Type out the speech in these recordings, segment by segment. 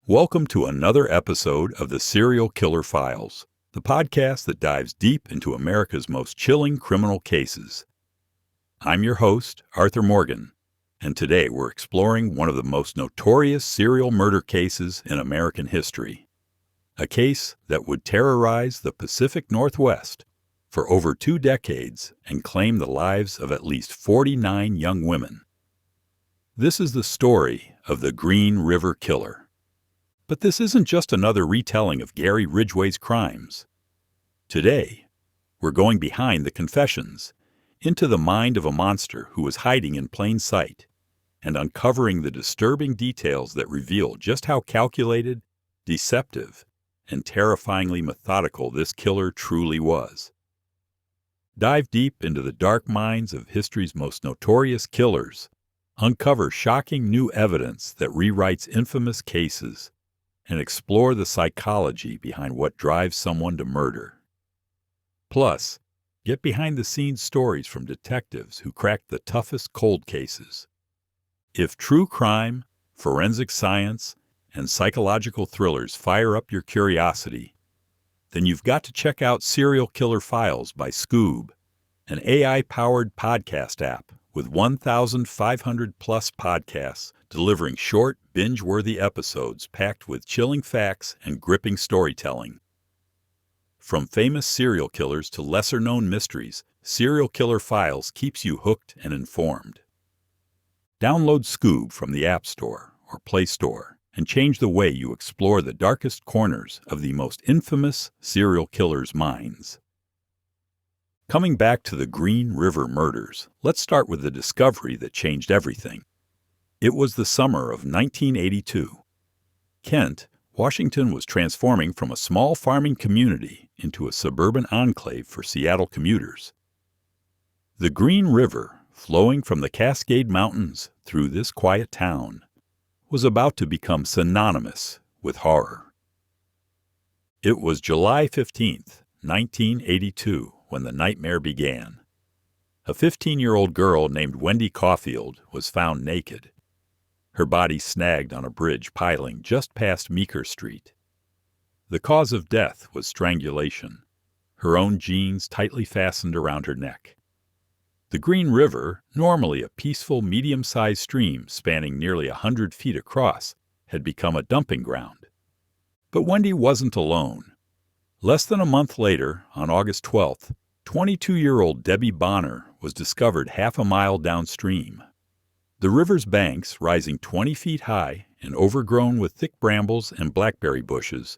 Welcome to another episode of the Serial Killer Files, the podcast that dives deep into America's most chilling criminal cases. I'm your host, Arthur Morgan, and today we're exploring one of the most notorious serial murder cases in American history. A case that would terrorize the Pacific Northwest for over 2 decades and claim the lives of at least 49 young women. This is the story of the Green River Killer. But this isn't just another retelling of Gary Ridgway's crimes. Today, we're going behind the confessions, into the mind of a monster who was hiding in plain sight, and uncovering the disturbing details that reveal just how calculated, deceptive, and terrifyingly methodical this killer truly was. Dive deep into the dark minds of history's most notorious killers, uncover shocking new evidence that rewrites infamous cases, and explore the psychology behind what drives someone to murder. Plus, get behind-the-scenes stories from detectives who cracked the toughest cold cases. If true crime, forensic science, and psychological thrillers fire up your curiosity, then you've got to check out Serial Killer Files by Skoob, an AI-powered podcast app with 1,500-plus podcasts delivering short, binge-worthy episodes packed with chilling facts and gripping storytelling. From famous serial killers to lesser-known mysteries, Serial Killer Files keeps you hooked and informed. Download Skoob from the App Store or Play Store and change the way you explore the darkest corners of the most infamous serial killers' minds. Coming back to the Green River murders, let's start with the discovery that changed everything. It was the summer of 1982. Kent, Washington was transforming from a small farming community into a suburban enclave for Seattle commuters. The Green River, flowing from the Cascade Mountains through this quiet town, was about to become synonymous with horror. It was July 15th, 1982, when the nightmare began. A 15-year-old girl named Wendy Caulfield was found naked, her body snagged on a bridge piling just past Meeker Street. The cause of death was strangulation, her own jeans tightly fastened around her neck. The Green River, normally a peaceful, medium-sized stream spanning nearly 100 feet across, had become a dumping ground. But Wendy wasn't alone. Less than a month later, on August 12th, 22-year-old Debbie Bonner was discovered half a mile downstream. The river's banks, rising 20 feet high and overgrown with thick brambles and blackberry bushes,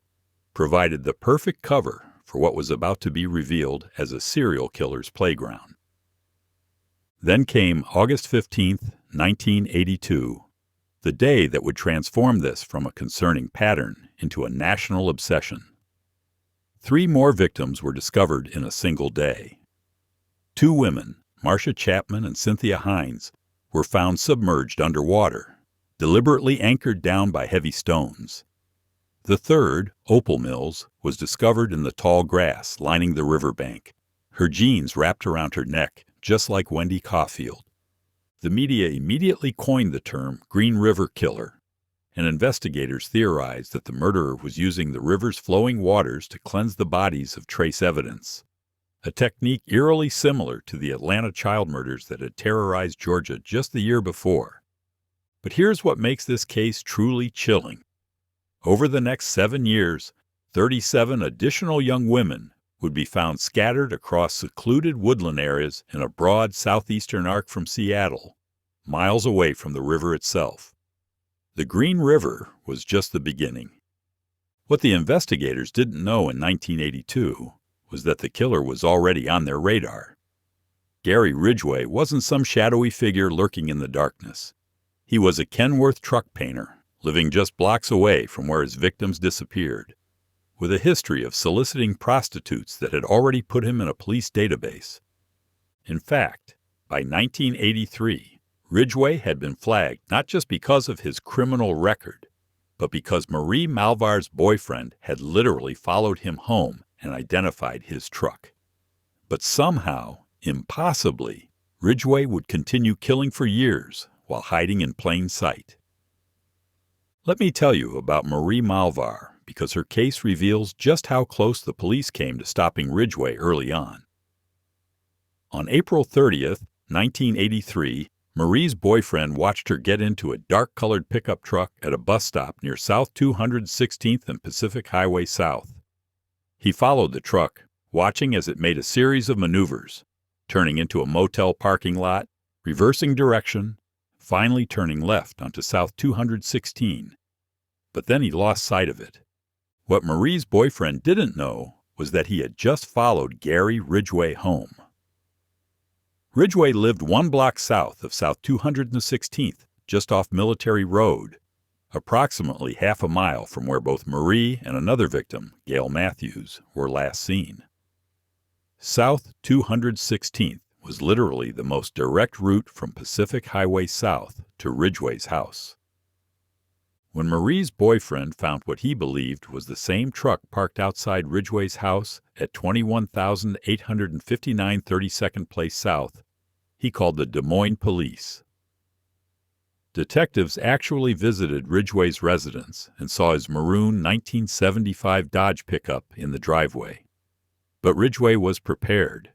provided the perfect cover for what was about to be revealed as a serial killer's playground. Then came August 15th, 1982, the day that would transform this from a concerning pattern into a national obsession. 3 more victims were discovered in a single day. 2 women, Marcia Chapman and Cynthia Hines, were found submerged underwater, deliberately anchored down by heavy stones. The third, Opal Mills, was discovered in the tall grass lining the riverbank, her jeans wrapped around her neck, just like Wendy Caulfield. The media immediately coined the term Green River Killer, and investigators theorized that the murderer was using the river's flowing waters to cleanse the bodies of trace evidence, a technique eerily similar to the Atlanta child murders that had terrorized Georgia just the year before. But here's what makes this case truly chilling. Over the next 7 years, 37 additional young women would be found scattered across secluded woodland areas in a broad southeastern arc from Seattle, miles away from the river itself. The Green River was just the beginning. What the investigators didn't know in 1982 was that the killer was already on their radar. Gary Ridgway wasn't some shadowy figure lurking in the darkness. He was a Kenworth truck painter, living just blocks away from where his victims disappeared, with a history of soliciting prostitutes that had already put him in a police database. In fact, by 1983, Ridgway had been flagged not just because of his criminal record, but because Marie Malvar's boyfriend had literally followed him home and identified his truck. But somehow, impossibly, Ridgway would continue killing for years while hiding in plain sight. Let me tell you about Marie Malvar, because her case reveals just how close the police came to stopping Ridgway early on. On April 30th, 1983, Marie's boyfriend watched her get into a dark-colored pickup truck at a bus stop near South 216th and Pacific Highway South. He followed the truck, watching as it made a series of maneuvers, turning into a motel parking lot, reversing direction, finally turning left onto South 216. But then he lost sight of it. What Marie's boyfriend didn't know was that he had just followed Gary Ridgway home. Ridgway lived 1 block south of South 216th, just off Military Road, approximately half a mile from where both Marie and another victim, Gail Matthews, were last seen. South 216th was literally the most direct route from Pacific Highway South to Ridgway's house. When Marie's boyfriend found what he believed was the same truck parked outside Ridgway's house at 21,859 32nd Place South, he called the Des Moines police. Detectives actually visited Ridgway's residence and saw his maroon 1975 Dodge pickup in the driveway. But Ridgway was prepared.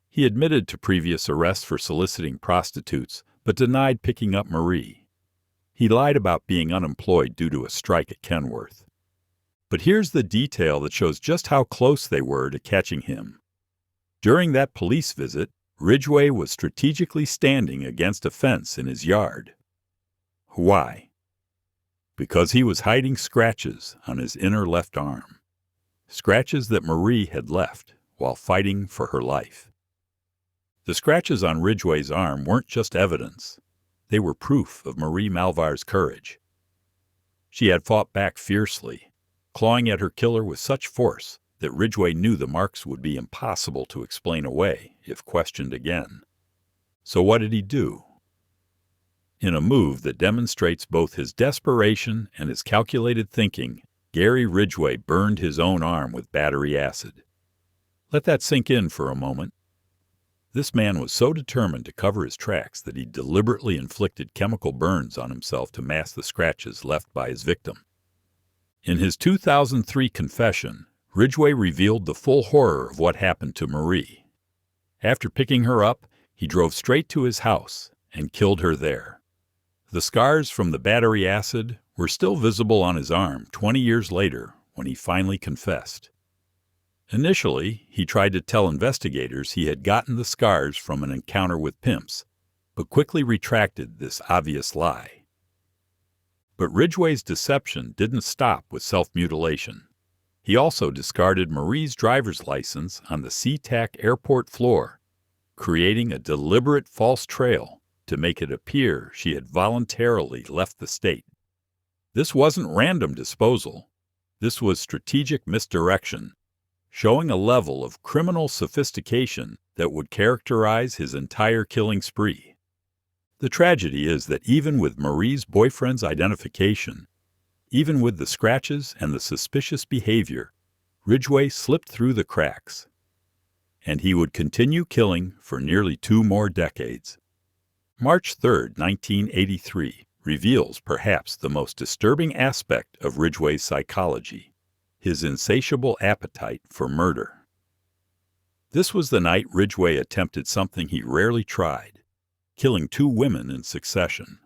He admitted to previous arrests for soliciting prostitutes, but denied picking up Marie. He lied about being unemployed due to a strike at Kenworth. But here's the detail that shows just how close they were to catching him. During that police visit, Ridgway was strategically standing against a fence in his yard. Why? Because he was hiding scratches on his inner left arm. Scratches that Marie had left while fighting for her life. The scratches on Ridgway's arm weren't just evidence. They were proof of Marie Malvar's courage. She had fought back fiercely, clawing at her killer with such force that Ridgway knew the marks would be impossible to explain away if questioned again. So what did he do? In a move that demonstrates both his desperation and his calculated thinking, Gary Ridgway burned his own arm with battery acid. Let that sink in for a moment. This man was so determined to cover his tracks that he deliberately inflicted chemical burns on himself to mask the scratches left by his victim. In his 2003 confession, Ridgway revealed the full horror of what happened to Marie. After picking her up, he drove straight to his house and killed her there. The scars from the battery acid were still visible on his arm 20 years later when he finally confessed. Initially, he tried to tell investigators he had gotten the scars from an encounter with pimps, but quickly retracted this obvious lie. But Ridgway's deception didn't stop with self-mutilation. He also discarded Marie's driver's license on the SeaTac airport floor, creating a deliberate false trail to make it appear she had voluntarily left the state. This wasn't random disposal. This was strategic misdirection, showing a level of criminal sophistication that would characterize his entire killing spree. The tragedy is that even with Marie's boyfriend's identification, even with the scratches and the suspicious behavior, Ridgway slipped through the cracks. And he would continue killing for nearly 2 more decades. March 3, 1983, reveals perhaps the most disturbing aspect of Ridgway's psychology: his insatiable appetite for murder. This was the night Ridgway attempted something he rarely tried: killing 2 women in succession.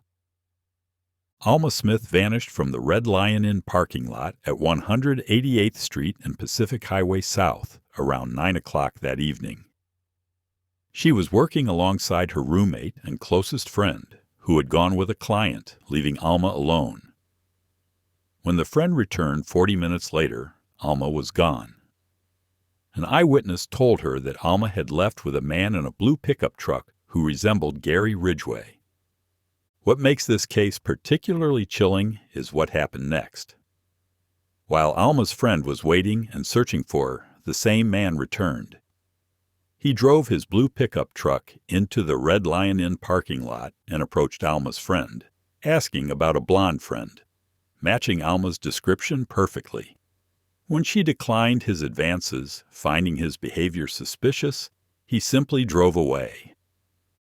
Alma Smith vanished from the Red Lion Inn parking lot at 188th Street and Pacific Highway South around 9 o'clock that evening. She was working alongside her roommate and closest friend, who had gone with a client, leaving Alma alone. When the friend returned 40 minutes later, Alma was gone. An eyewitness told her that Alma had left with a man in a blue pickup truck who resembled Gary Ridgway. What makes this case particularly chilling is what happened next. While Alma's friend was waiting and searching for her, the same man returned. He drove his blue pickup truck into the Red Lion Inn parking lot and approached Alma's friend, asking about a blonde friend, matching Alma's description perfectly. When she declined his advances, finding his behavior suspicious, he simply drove away.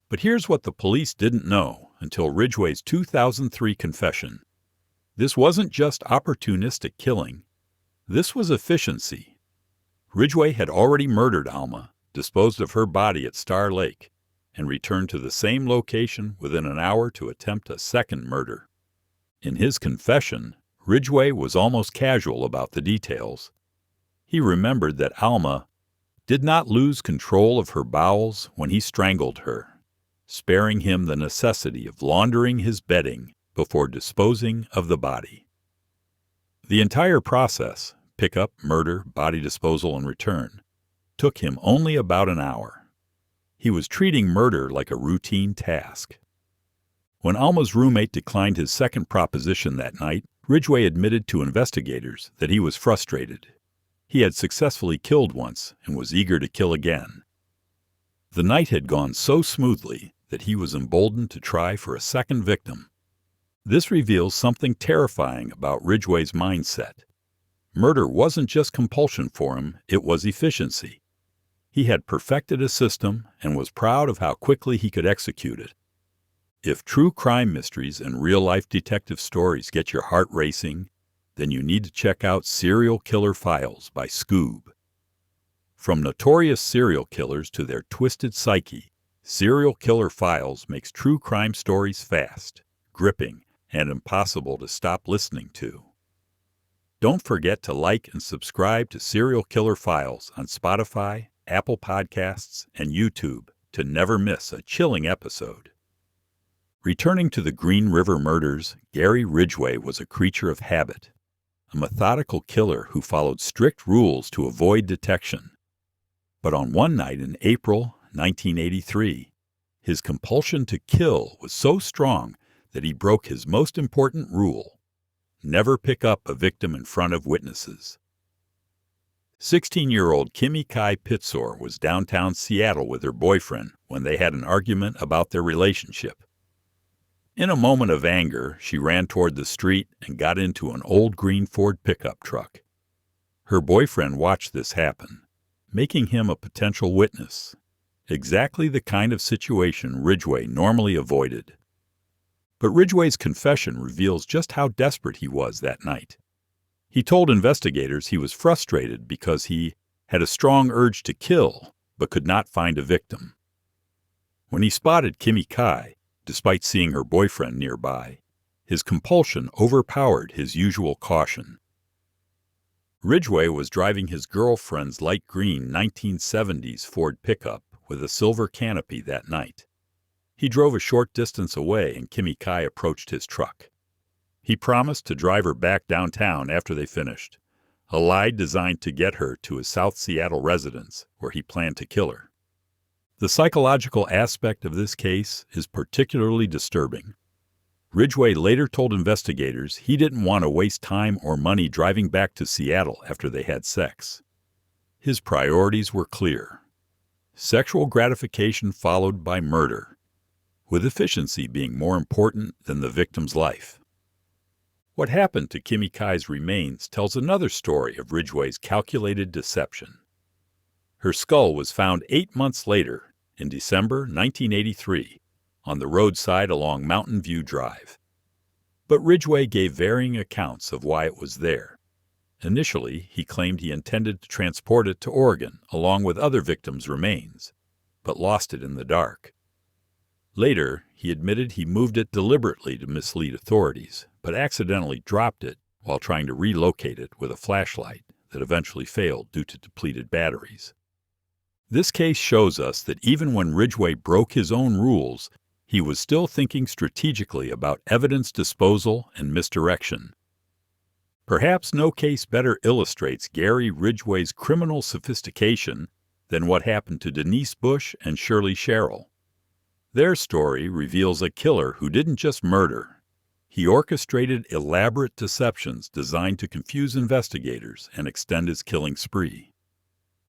But here's what the police didn't know until Ridgway's 2003 confession. This wasn't just opportunistic killing. This was efficiency. Ridgway had already murdered Alma, disposed of her body at Star Lake, and returned to the same location within an hour to attempt a second murder. In his confession, Ridgway was almost casual about the details. He remembered that Alma did not lose control of her bowels when he strangled her, sparing him the necessity of laundering his bedding before disposing of the body. The entire process, pickup, murder, body disposal, and return, took him only about an hour. He was treating murder like a routine task. When Alma's roommate declined his second proposition that night, Ridgway admitted to investigators that he was frustrated. He had successfully killed once and was eager to kill again. The night had gone so smoothly that he was emboldened to try for a second victim. This reveals something terrifying about Ridgway's mindset. Murder wasn't just compulsion for him, it was efficiency. He had perfected a system and was proud of how quickly he could execute it. If true crime mysteries and real-life detective stories get your heart racing, then you need to check out Serial Killer Files by Skoob. From notorious serial killers to their twisted psyche, Serial Killer Files makes true crime stories fast, gripping, and impossible to stop listening to. Don't forget to like and subscribe to Serial Killer Files on Spotify, Apple Podcasts, and YouTube to never miss a chilling episode. Returning to the Green River murders, Gary Ridgway was a creature of habit, a methodical killer who followed strict rules to avoid detection. But on one night in April 1983, his compulsion to kill was so strong that he broke his most important rule: never pick up a victim in front of witnesses. 16-year-old Kimmy Kai Pitsor was downtown Seattle with her boyfriend when they had an argument about their relationship. In a moment of anger, she ran toward the street and got into an old green Ford pickup truck. Her boyfriend watched this happen, making him a potential witness, exactly the kind of situation Ridgway normally avoided. But Ridgway's confession reveals just how desperate he was that night. He told investigators he was frustrated because he had a strong urge to kill but could not find a victim. When he spotted Kimmy Kai, despite seeing her boyfriend nearby, his compulsion overpowered his usual caution. Ridgway was driving his girlfriend's light green 1970s Ford pickup with a silver canopy that night. He drove a short distance away and Kimmy Kai approached his truck. He promised to drive her back downtown after they finished, a lie designed to get her to his South Seattle residence where he planned to kill her. The psychological aspect of this case is particularly disturbing. Ridgway later told investigators he didn't want to waste time or money driving back to Seattle after they had sex. His priorities were clear: sexual gratification followed by murder, with efficiency being more important than the victim's life. What happened to Kimmy Kai's remains tells another story of Ridgway's calculated deception. Her skull was found 8 months later, in December 1983, on the roadside along Mountain View Drive. But Ridgway gave varying accounts of why it was there. Initially, he claimed he intended to transport it to Oregon along with other victims' remains, but lost it in the dark. Later, he admitted he moved it deliberately to mislead authorities, but accidentally dropped it while trying to relocate it with a flashlight that eventually failed due to depleted batteries. This case shows us that even when Ridgway broke his own rules, he was still thinking strategically about evidence disposal and misdirection. Perhaps no case better illustrates Gary Ridgway's criminal sophistication than what happened to Denise Bush and Shirley Sherrill. Their story reveals a killer who didn't just murder. He orchestrated elaborate deceptions designed to confuse investigators and extend his killing spree.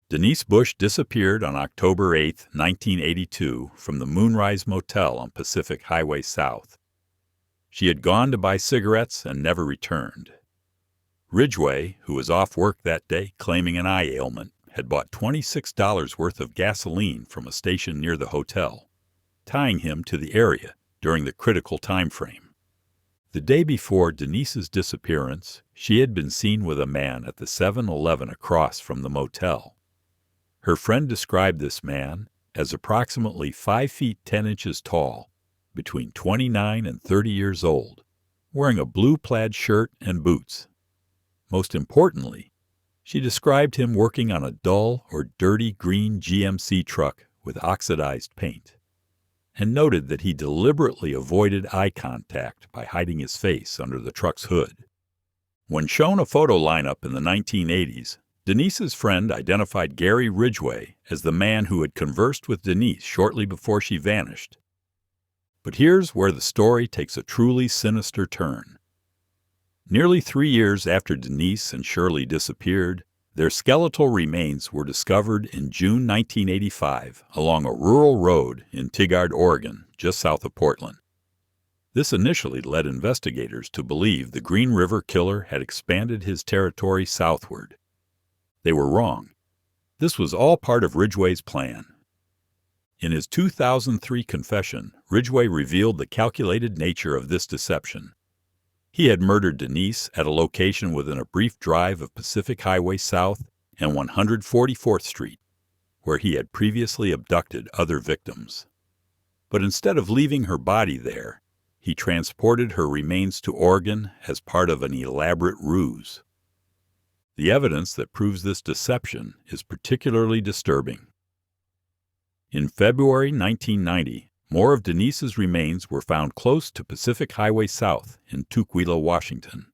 Denise Bush disappeared on October 8, 1982, from the Moonrise Motel on Pacific Highway South. She had gone to buy cigarettes and never returned. Ridgway, who was off work that day claiming an eye ailment, had bought $26 worth of gasoline from a station near the hotel, tying him to the area during the critical time frame. The day before Denise's disappearance, she had been seen with a man at the 7-Eleven across from the motel. Her friend described this man as approximately 5 feet 10 inches tall, between 29 and 30 years old, wearing a blue plaid shirt and boots. Most importantly, she described him working on a dull or dirty green GMC truck with oxidized paint, and noted that he deliberately avoided eye contact by hiding his face under the truck's hood. When shown a photo lineup in the 1980s, Denise's friend identified Gary Ridgway as the man who had conversed with Denise shortly before she vanished. But here's where the story takes a truly sinister turn. Nearly 3 years after Denise and Shirley disappeared, their skeletal remains were discovered in June 1985 along a rural road in Tigard, Oregon, just south of Portland. This initially led investigators to believe the Green River Killer had expanded his territory southward. They were wrong. This was all part of Ridgway's plan. In his 2003 confession, Ridgway revealed the calculated nature of this deception. He had murdered Denise at a location within a brief drive of Pacific Highway South and 144th Street, where he had previously abducted other victims. But instead of leaving her body there, he transported her remains to Oregon as part of an elaborate ruse. The evidence that proves this deception is particularly disturbing. In February 1990, more of Denise's remains were found close to Pacific Highway South in Tukwila, Washington.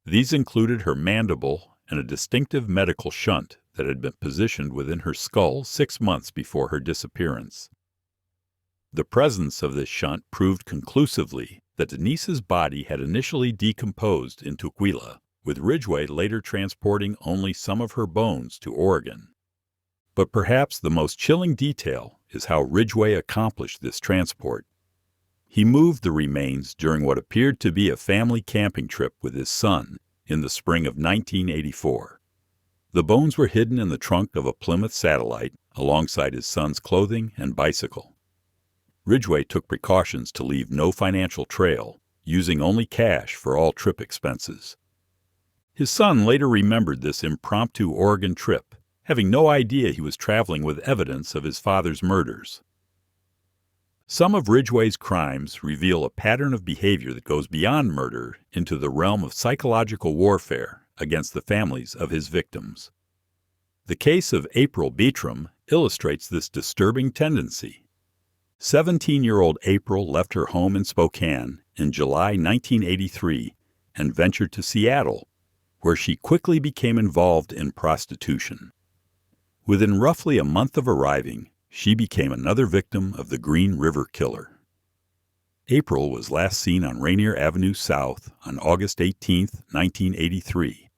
These included her mandible and a distinctive medical shunt that had been positioned within her skull 6 months before her disappearance. The presence of this shunt proved conclusively that Denise's body had initially decomposed in Tukwila, with Ridgway later transporting only some of her bones to Oregon. But perhaps the most chilling detail is how Ridgway accomplished this transport. He moved the remains during what appeared to be a family camping trip with his son in the spring of 1984. The bones were hidden in the trunk of a Plymouth Satellite alongside his son's clothing and bicycle. Ridgway took precautions to leave no financial trail, using only cash for all trip expenses. His son later remembered this impromptu Oregon trip, having no idea he was traveling with evidence of his father's murders. Some of Ridgway's crimes reveal a pattern of behavior that goes beyond murder into the realm of psychological warfare against the families of his victims. The case of April Beatram illustrates this disturbing tendency. 17-year-old April left her home in Spokane in July 1983 and ventured to Seattle, where she quickly became involved in prostitution. Within roughly a month of arriving, she became another victim of the Green River Killer. April was last seen on Rainier Avenue South on August 18, 1983,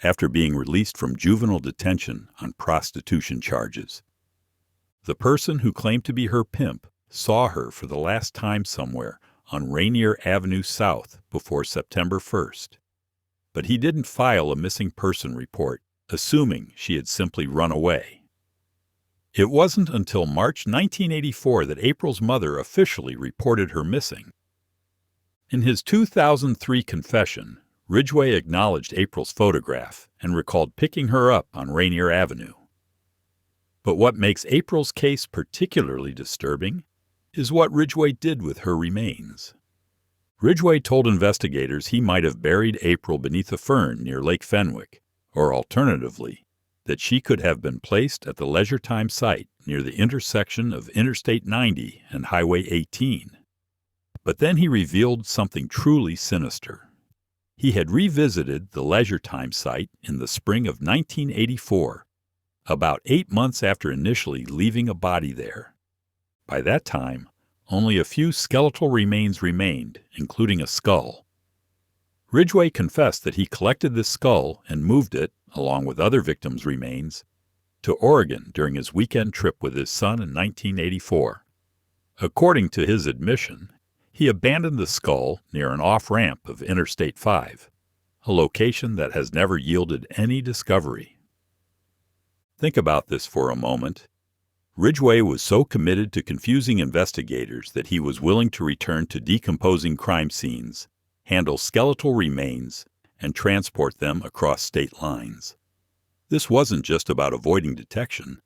after being released from juvenile detention on prostitution charges. The person who claimed to be her pimp saw her for the last time somewhere on Rainier Avenue South before September 1st. But he didn't file a missing person report, assuming she had simply run away. It wasn't until March 1984 that April's mother officially reported her missing. In his 2003 confession, Ridgway acknowledged April's photograph and recalled picking her up on Rainier Avenue. But what makes April's case particularly disturbing is what Ridgway did with her remains. Ridgway told investigators he might have buried April beneath a fern near Lake Fenwick, or alternatively, that she could have been placed at the Leisure Time site near the intersection of Interstate 90 and Highway 18. But then he revealed something truly sinister. He had revisited the Leisure Time site in the spring of 1984, about 8 months after initially leaving a body there. By that time, only a few skeletal remains remained, including a skull. Ridgway confessed that he collected this skull and moved it, along with other victims' remains, to Oregon during his weekend trip with his son in 1984. According to his admission, he abandoned the skull near an off-ramp of Interstate 5, a location that has never yielded any discovery. Think about this for a moment. Ridgway was so committed to confusing investigators that he was willing to return to decomposing crime scenes, handle skeletal remains, and transport them across state lines. This wasn't just about avoiding detection.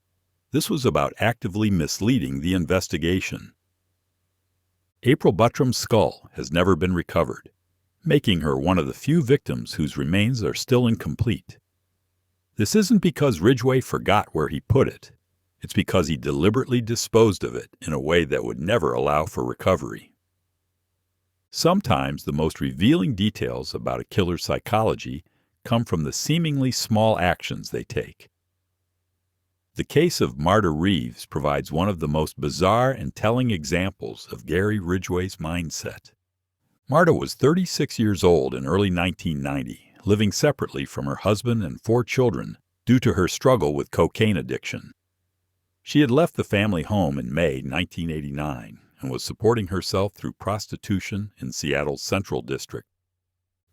This was about actively misleading the investigation. April Buttrom's skull has never been recovered, making her one of the few victims whose remains are still incomplete. This isn't because Ridgway forgot where he put it. It's because he deliberately disposed of it in a way that would never allow for recovery. Sometimes the most revealing details about a killer's psychology come from the seemingly small actions they take. The case of Marta Reeves provides one of the most bizarre and telling examples of Gary Ridgway's mindset. Marta was 36 years old in early 1990, living separately from her husband and 4 children due to her struggle with cocaine addiction. She had left the family home in May 1989 and was supporting herself through prostitution in Seattle's Central District.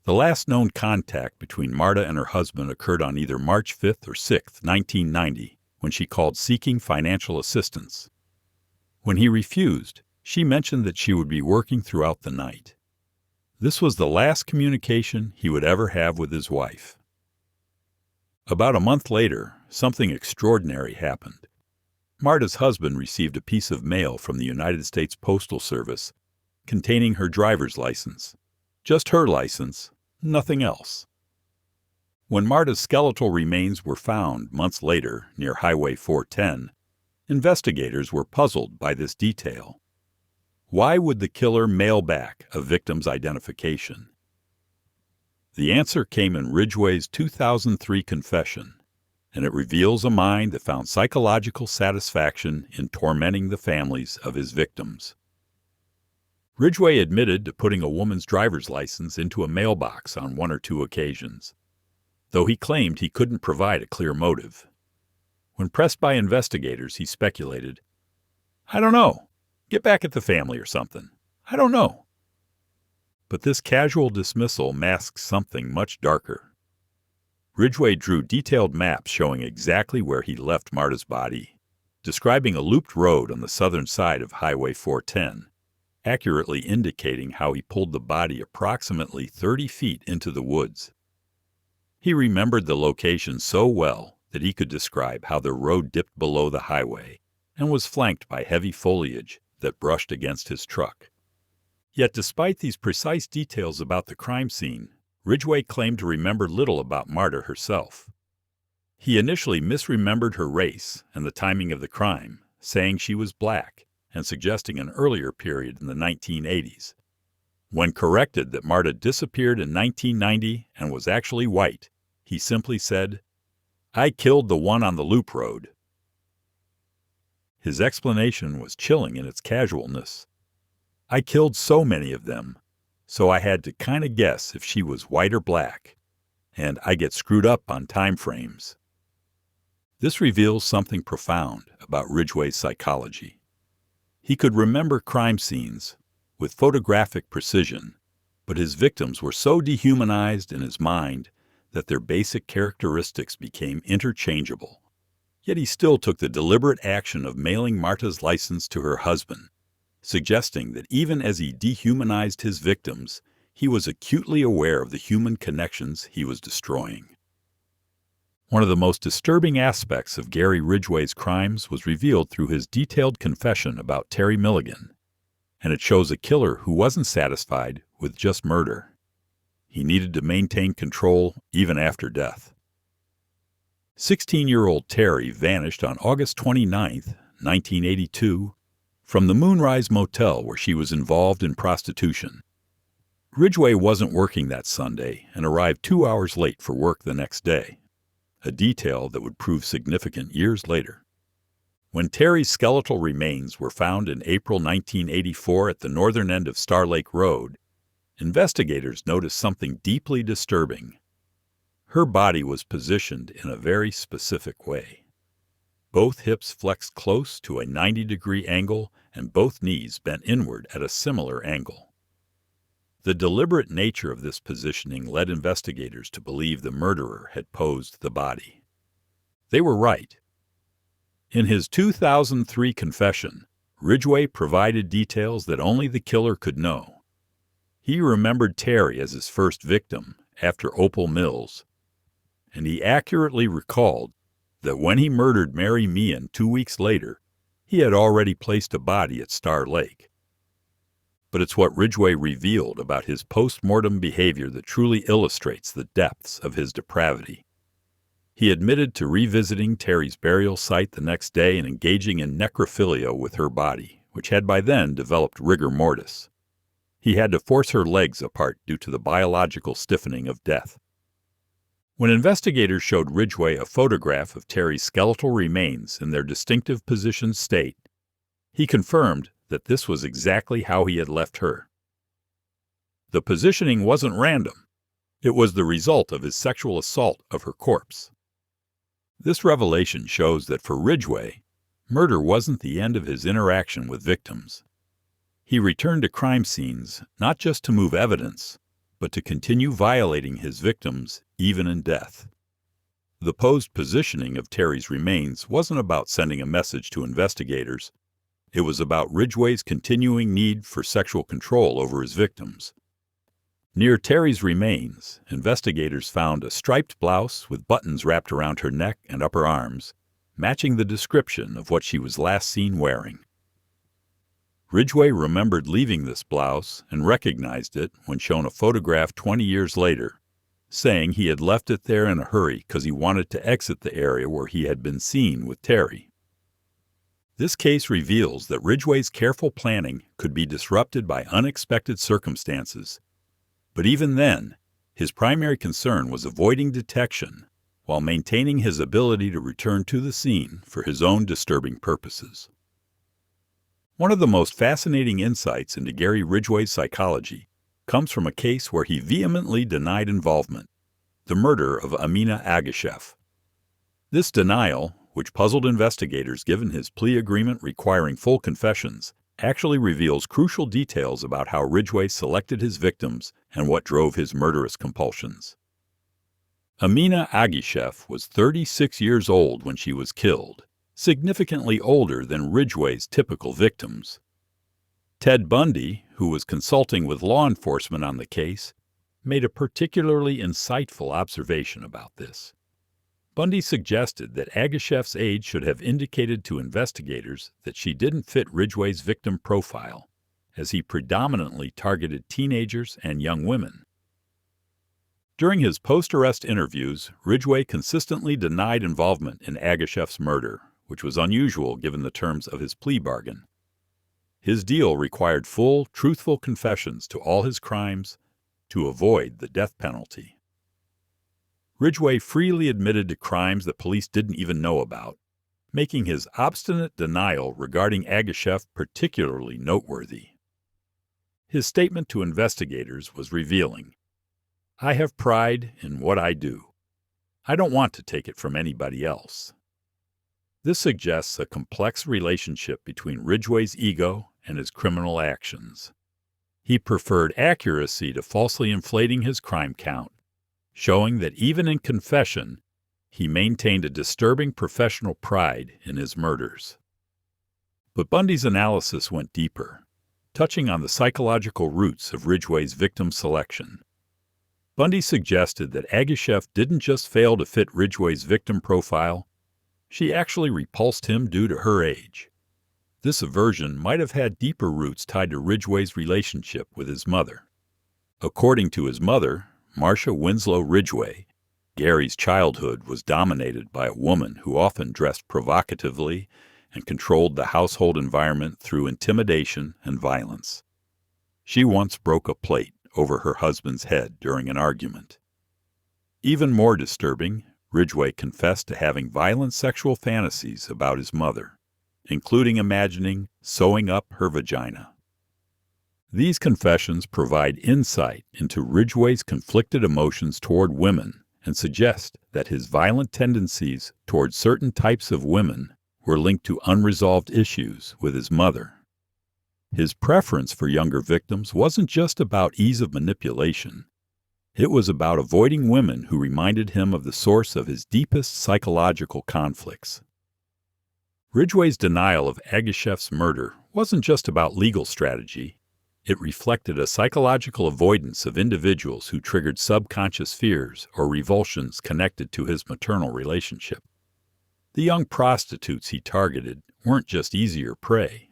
The last known contact between Marta and her husband occurred on either March 5th or 6th, 1990, when she called seeking financial assistance. When he refused, she mentioned that she would be working throughout the night. This was the last communication he would ever have with his wife. About a month later, something extraordinary happened. Marta's husband received a piece of mail from the United States Postal Service containing her driver's license. Just her license, nothing else. When Marta's skeletal remains were found months later near Highway 410, investigators were puzzled by this detail. Why would the killer mail back a victim's identification? The answer came in Ridgway's 2003 confession, and it reveals a mind that found psychological satisfaction in tormenting the families of his victims. Ridgway admitted to putting a woman's driver's license into a mailbox on 1 or 2 occasions, though he claimed he couldn't provide a clear motive. When pressed by investigators, he speculated, "I don't know. Get back at the family or something. I don't know." But this casual dismissal masks something much darker. Ridgway drew detailed maps showing exactly where he left Marta's body, describing a looped road on the southern side of Highway 410, accurately indicating how he pulled the body approximately 30 feet into the woods. He remembered the location so well that he could describe how the road dipped below the highway and was flanked by heavy foliage that brushed against his truck. Yet despite these precise details about the crime scene, Ridgway claimed to remember little about Marta herself. He initially misremembered her race and the timing of the crime, saying she was black and suggesting an earlier period in the 1980s. When corrected that Marta disappeared in 1990 and was actually white, he simply said, "I killed the one on the loop road." His explanation was chilling in its casualness. "I killed so many of them, so I had to kind of guess if she was white or black, and I get screwed up on time frames." This reveals something profound about Ridgway's psychology. He could remember crime scenes with photographic precision, but his victims were so dehumanized in his mind that their basic characteristics became interchangeable. Yet he still took the deliberate action of mailing Marta's license to her husband, suggesting that even as he dehumanized his victims, he was acutely aware of the human connections he was destroying. One of the most disturbing aspects of Gary Ridgway's crimes was revealed through his detailed confession about Terry Milligan, and it shows a killer who wasn't satisfied with just murder. He needed to maintain control even after death. 16-year-old Terry vanished on August 29, 1982, from the Moonrise Motel where she was involved in prostitution. Ridgway wasn't working that Sunday and arrived 2 hours late for work the next day, a detail that would prove significant years later. When Terry's skeletal remains were found in April 1984 at the northern end of Star Lake Road, investigators noticed something deeply disturbing. Her body was positioned in a very specific way. Both hips flexed close to a 90-degree angle and both knees bent inward at a similar angle. The deliberate nature of this positioning led investigators to believe the murderer had posed the body. They were right. In his 2003 confession, Ridgway provided details that only the killer could know. He remembered Terry as his first victim after Opal Mills, and he accurately recalled that when he murdered Mary Meehan 2 weeks later, he had already placed a body at Star Lake. But it's what Ridgway revealed about his post-mortem behavior that truly illustrates the depths of his depravity. He admitted to revisiting Terry's burial site the next day and engaging in necrophilia with her body, which had by then developed rigor mortis. He had to force her legs apart due to the biological stiffening of death. When investigators showed Ridgway a photograph of Terry's skeletal remains in their distinctive positioned state, he confirmed that this was exactly how he had left her. The positioning wasn't random. It was the result of his sexual assault of her corpse. This revelation shows that for Ridgway, murder wasn't the end of his interaction with victims. He returned to crime scenes not just to move evidence, but to continue violating his victims even in death. The posed positioning of Terry's remains wasn't about sending a message to investigators. It was about Ridgway's continuing need for sexual control over his victims. Near Terry's remains, investigators found a striped blouse with buttons wrapped around her neck and upper arms, matching the description of what she was last seen wearing. Ridgway remembered leaving this blouse and recognized it when shown a photograph 20 years later, saying he had left it there in a hurry because he wanted to exit the area where he had been seen with Terry. This case reveals that Ridgway's careful planning could be disrupted by unexpected circumstances, but even then, his primary concern was avoiding detection while maintaining his ability to return to the scene for his own disturbing purposes. One of the most fascinating insights into Gary Ridgway's psychology comes from a case where he vehemently denied involvement, the murder of Amina Agashev. This denial, which puzzled investigators given his plea agreement requiring full confessions, actually reveals crucial details about how Ridgway selected his victims and what drove his murderous compulsions. Amina Agashev was 36 years old when she was killed, significantly older than Ridgway's typical victims. Ted Bundy, who was consulting with law enforcement on the case, made a particularly insightful observation about this. Bundy suggested that Agashev's age should have indicated to investigators that she didn't fit Ridgway's victim profile, as he predominantly targeted teenagers and young women. During his post-arrest interviews, Ridgway consistently denied involvement in Agashev's murder, which was unusual given the terms of his plea bargain. His deal required full, truthful confessions to all his crimes to avoid the death penalty. Ridgway freely admitted to crimes that police didn't even know about, making his obstinate denial regarding Agashev particularly noteworthy. His statement to investigators was revealing. "I have pride in what I do. I don't want to take it from anybody else." This suggests a complex relationship between Ridgway's ego and his criminal actions. He preferred accuracy to falsely inflating his crime count, showing that even in confession, he maintained a disturbing professional pride in his murders. But Bundy's analysis went deeper, touching on the psychological roots of Ridgway's victim selection. Bundy suggested that Agashev didn't just fail to fit Ridgway's victim profile, she actually repulsed him due to her age. This aversion might have had deeper roots tied to Ridgway's relationship with his mother. According to his mother, Marcia Winslow Ridgway, Gary's childhood was dominated by a woman who often dressed provocatively and controlled the household environment through intimidation and violence. She once broke a plate over her husband's head during an argument. Even more disturbing, Ridgway confessed to having violent sexual fantasies about his mother, including imagining sewing up her vagina. These confessions provide insight into Ridgway's conflicted emotions toward women and suggest that his violent tendencies toward certain types of women were linked to unresolved issues with his mother. His preference for younger victims wasn't just about ease of manipulation. It was about avoiding women who reminded him of the source of his deepest psychological conflicts. Ridgway's denial of Agashev's murder wasn't just about legal strategy. It reflected a psychological avoidance of individuals who triggered subconscious fears or revulsions connected to his maternal relationship. The young prostitutes he targeted weren't just easier prey.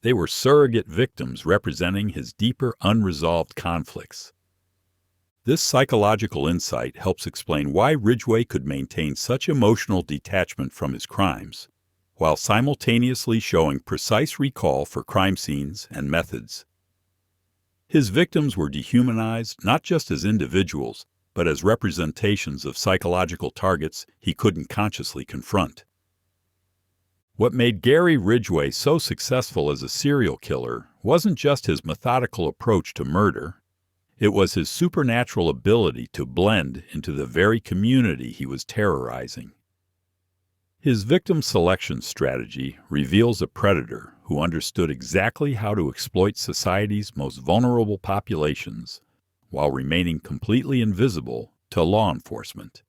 They were surrogate victims representing his deeper unresolved conflicts. This psychological insight helps explain why Ridgway could maintain such emotional detachment from his crimes, while simultaneously showing precise recall for crime scenes and methods. His victims were dehumanized not just as individuals, but as representations of psychological targets he couldn't consciously confront. What made Gary Ridgway so successful as a serial killer wasn't just his methodical approach to murder. It was his supernatural ability to blend into the very community he was terrorizing. His victim selection strategy reveals a predator who understood exactly how to exploit society's most vulnerable populations while remaining completely invisible to law enforcement.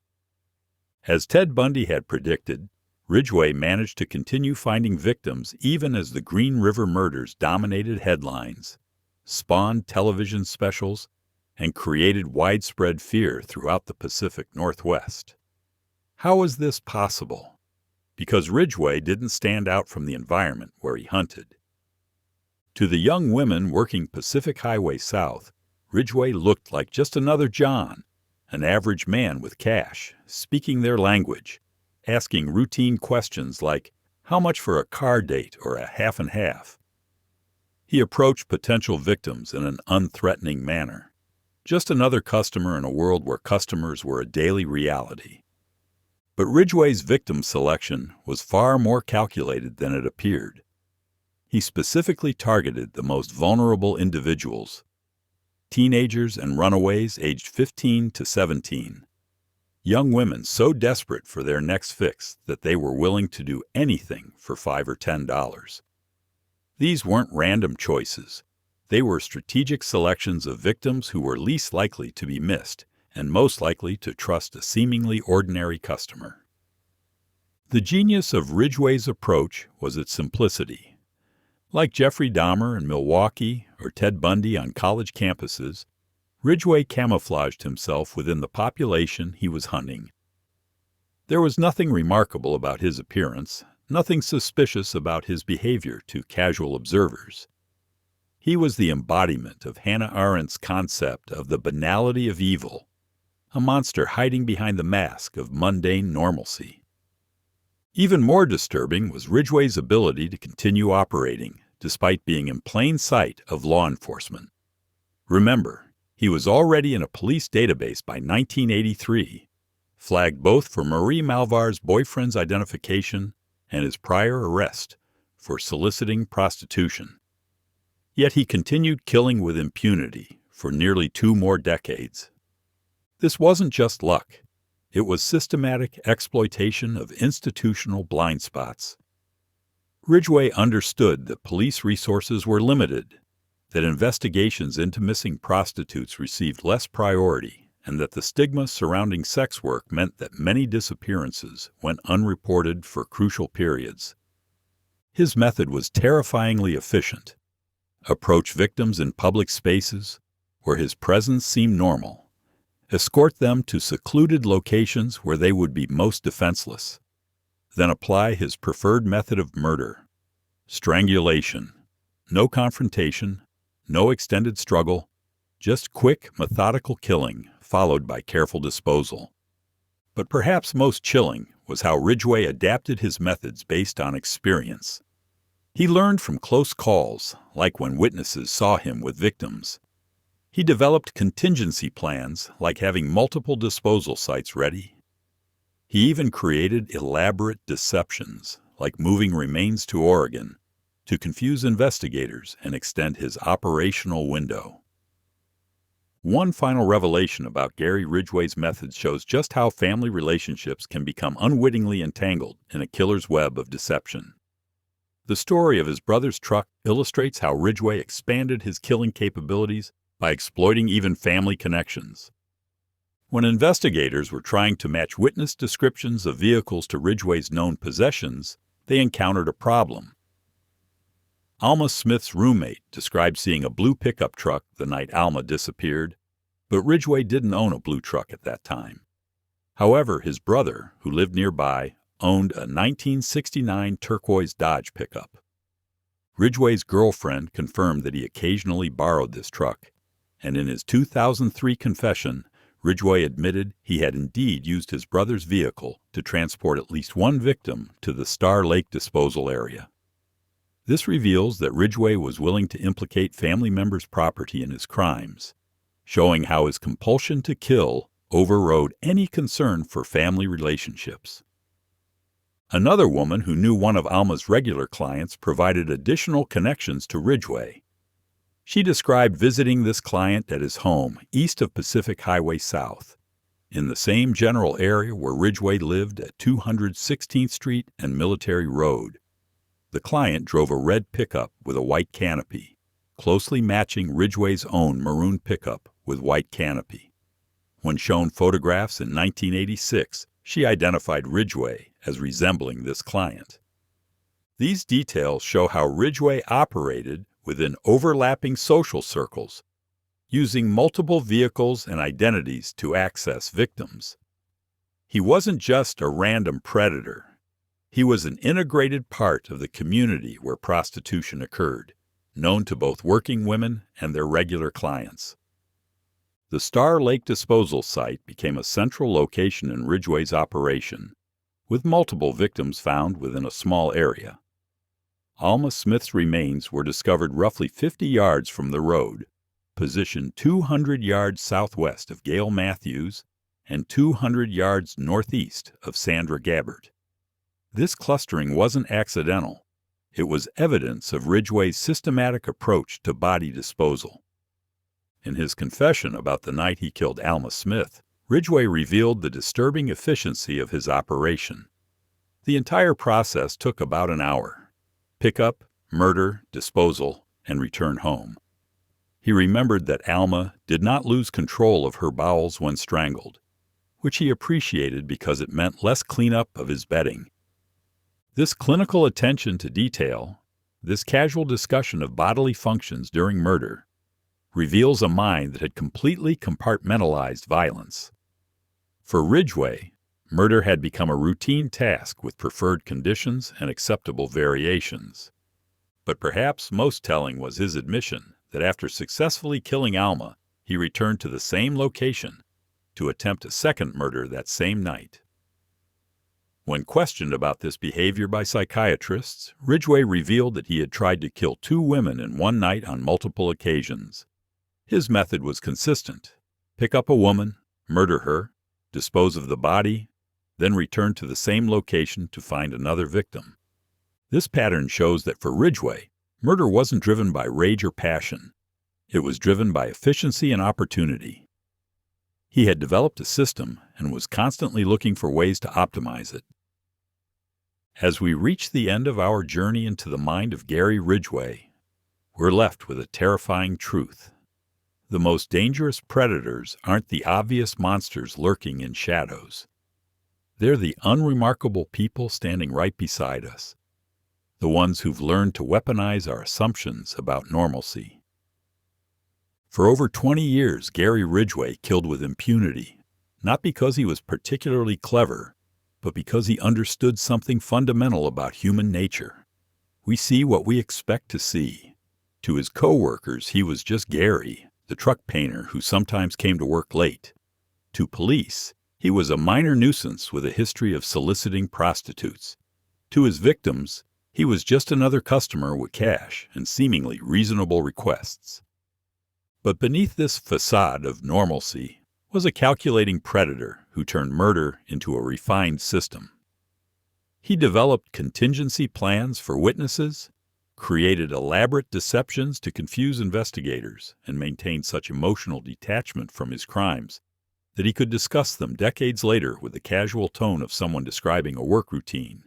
As Ted Bundy had predicted, Ridgway managed to continue finding victims even as the Green River murders dominated headlines, spawned television specials, and created widespread fear throughout the Pacific Northwest. How was this possible? Because Ridgway didn't stand out from the environment where he hunted. To the young women working Pacific Highway South, Ridgway looked like just another John, an average man with cash, speaking their language, asking routine questions like, how much for a car date or a half and half? He approached potential victims in an unthreatening manner. Just another customer in a world where customers were a daily reality. But Ridgway's victim selection was far more calculated than it appeared. He specifically targeted the most vulnerable individuals, teenagers and runaways aged 15 to 17, young women so desperate for their next fix that they were willing to do anything for $5 or $10. These weren't random choices. They were strategic selections of victims who were least likely to be missed and most likely to trust a seemingly ordinary customer. The genius of Ridgway's approach was its simplicity. Like Jeffrey Dahmer in Milwaukee or Ted Bundy on college campuses, Ridgway camouflaged himself within the population he was hunting. There was nothing remarkable about his appearance, nothing suspicious about his behavior to casual observers. He was the embodiment of Hannah Arendt's concept of the banality of evil, a monster hiding behind the mask of mundane normalcy. Even more disturbing was Ridgway's ability to continue operating, despite being in plain sight of law enforcement. Remember, he was already in a police database by 1983, flagged both for Marie Malvar's boyfriend's identification and his prior arrest for soliciting prostitution. Yet he continued killing with impunity for nearly 2 more decades. This wasn't just luck. It was systematic exploitation of institutional blind spots. Ridgway understood that police resources were limited, that investigations into missing prostitutes received less priority, and that the stigma surrounding sex work meant that many disappearances went unreported for crucial periods. His method was terrifyingly efficient. Approach victims in public spaces where his presence seemed normal, escort them to secluded locations where they would be most defenseless, then apply his preferred method of murder, strangulation. No confrontation, no extended struggle, just quick, methodical killing followed by careful disposal. But perhaps most chilling was how Ridgway adapted his methods based on experience. He learned from close calls, like when witnesses saw him with victims. He developed contingency plans, like having multiple disposal sites ready. He even created elaborate deceptions, like moving remains to Oregon, to confuse investigators and extend his operational window. One final revelation about Gary Ridgway's methods shows just how family relationships can become unwittingly entangled in a killer's web of deception. The story of his brother's truck illustrates how Ridgway expanded his killing capabilities by exploiting even family connections. When investigators were trying to match witness descriptions of vehicles to Ridgway's known possessions, they encountered a problem. Alma Smith's roommate described seeing a blue pickup truck the night Alma disappeared, but Ridgway didn't own a blue truck at that time. However, his brother, who lived nearby, owned a 1969 turquoise Dodge pickup. Ridgway's girlfriend confirmed that he occasionally borrowed this truck, and in his 2003 confession, Ridgway admitted he had indeed used his brother's vehicle to transport at least one victim to the Star Lake disposal area. This reveals that Ridgway was willing to implicate family members' property in his crimes, showing how his compulsion to kill overrode any concern for family relationships. Another woman who knew one of Alma's regular clients provided additional connections to Ridgway. She described visiting this client at his home east of Pacific Highway South, in the same general area where Ridgway lived at 216th Street and Military Road. The client drove a red pickup with a white canopy, closely matching Ridgway's own maroon pickup with white canopy. When shown photographs in 1986, she identified Ridgway as resembling this client. These details show how Ridgway operated within overlapping social circles, using multiple vehicles and identities to access victims. He wasn't just a random predator. He was an integrated part of the community where prostitution occurred, known to both working women and their regular clients. The Star Lake disposal site became a central location in Ridgway's operation, with multiple victims found within a small area. Alma Smith's remains were discovered roughly 50 yards from the road, positioned 200 yards southwest of Gail Matthews and 200 yards northeast of Sandra Gabbert. This clustering wasn't accidental. It was evidence of Ridgway's systematic approach to body disposal. In his confession about the night he killed Alma Smith, Ridgway revealed the disturbing efficiency of his operation. The entire process took about an hour: pickup, murder, disposal, and return home. He remembered that Alma did not lose control of her bowels when strangled, which he appreciated because it meant less cleanup of his bedding. This clinical attention to detail, this casual discussion of bodily functions during murder, reveals a mind that had completely compartmentalized violence. For Ridgway, murder had become a routine task with preferred conditions and acceptable variations. But perhaps most telling was his admission that after successfully killing Alma, he returned to the same location to attempt a second murder that same night. When questioned about this behavior by psychiatrists, Ridgway revealed that he had tried to kill 2 women in one night on multiple occasions. His method was consistent: pick up a woman, murder her, dispose of the body, then return to the same location to find another victim. This pattern shows that for Ridgway, murder wasn't driven by rage or passion. It was driven by efficiency and opportunity. He had developed a system and was constantly looking for ways to optimize it. As we reach the end of our journey into the mind of Gary Ridgway, we're left with a terrifying truth. The most dangerous predators aren't the obvious monsters lurking in shadows. They're the unremarkable people standing right beside us, the ones who've learned to weaponize our assumptions about normalcy. For over 20 years, Gary Ridgway killed with impunity, not because he was particularly clever, but because he understood something fundamental about human nature. We see what we expect to see. To his co-workers, he was just Gary, the truck painter who sometimes came to work late. To police, he was a minor nuisance with a history of soliciting prostitutes. To his victims, he was just another customer with cash and seemingly reasonable requests. But beneath this facade of normalcy was a calculating predator who turned murder into a refined system. He developed contingency plans for witnesses, created elaborate deceptions to confuse investigators, and maintained such emotional detachment from his crimes that he could discuss them decades later with the casual tone of someone describing a work routine.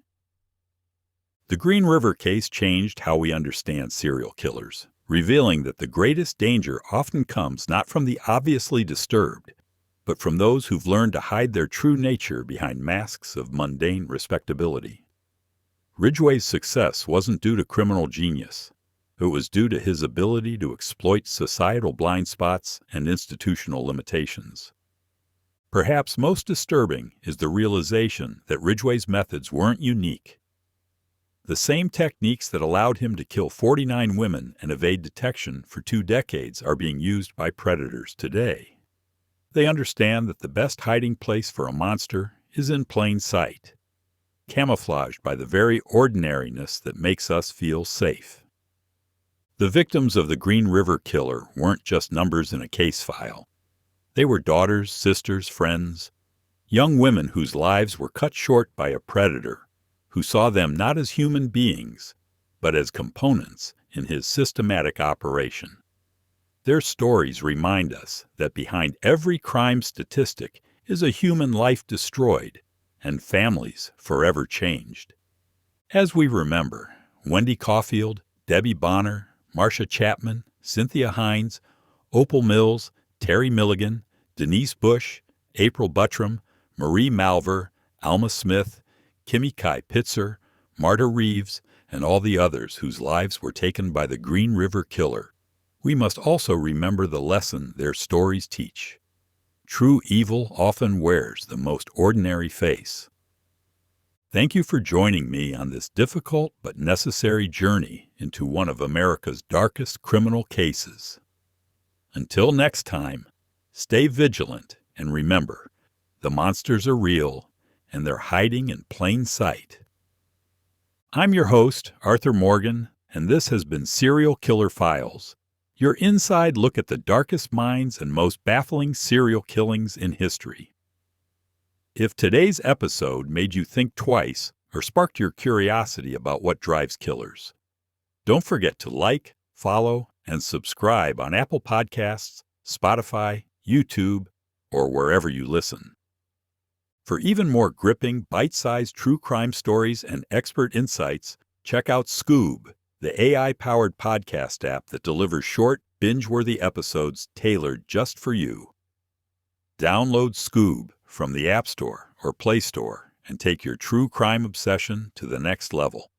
The Green River case changed how we understand serial killers, revealing that the greatest danger often comes not from the obviously disturbed, but from those who've learned to hide their true nature behind masks of mundane respectability. Ridgway's success wasn't due to criminal genius. It was due to his ability to exploit societal blind spots and institutional limitations. Perhaps most disturbing is the realization that Ridgway's methods weren't unique. The same techniques that allowed him to kill 49 women and evade detection for 2 decades are being used by predators today. They understand that the best hiding place for a monster is in plain sight, camouflaged by the very ordinariness that makes us feel safe. The victims of the Green River Killer weren't just numbers in a case file. They were daughters, sisters, friends, young women whose lives were cut short by a predator who saw them not as human beings, but as components in his systematic operation. Their stories remind us that behind every crime statistic is a human life destroyed and families forever changed. As we remember, Wendy Caulfield, Debbie Bonner, Marcia Chapman, Cynthia Hines, Opal Mills, Terry Milligan, Denise Bush, April Buttram, Marie Malver, Alma Smith, Kimmy Kai Pitzer, Marta Reeves, and all the others whose lives were taken by the Green River Killer, we must also remember the lesson their stories teach. True evil often wears the most ordinary face. Thank you for joining me on this difficult but necessary journey into one of America's darkest criminal cases. Until next time, stay vigilant and remember, the monsters are real and they're hiding in plain sight. I'm your host, Arthur Morgan, and this has been Serial Killer Files, your inside look at the darkest minds and most baffling serial killings in history. If today's episode made you think twice or sparked your curiosity about what drives killers, don't forget to like, follow, and subscribe on Apple Podcasts, Spotify, YouTube, or wherever you listen. For even more gripping, bite-sized true crime stories and expert insights, check out Skoob, the AI-powered podcast app that delivers short, binge-worthy episodes tailored just for you. Download Skoob from the App Store or Play Store and take your true crime obsession to the next level.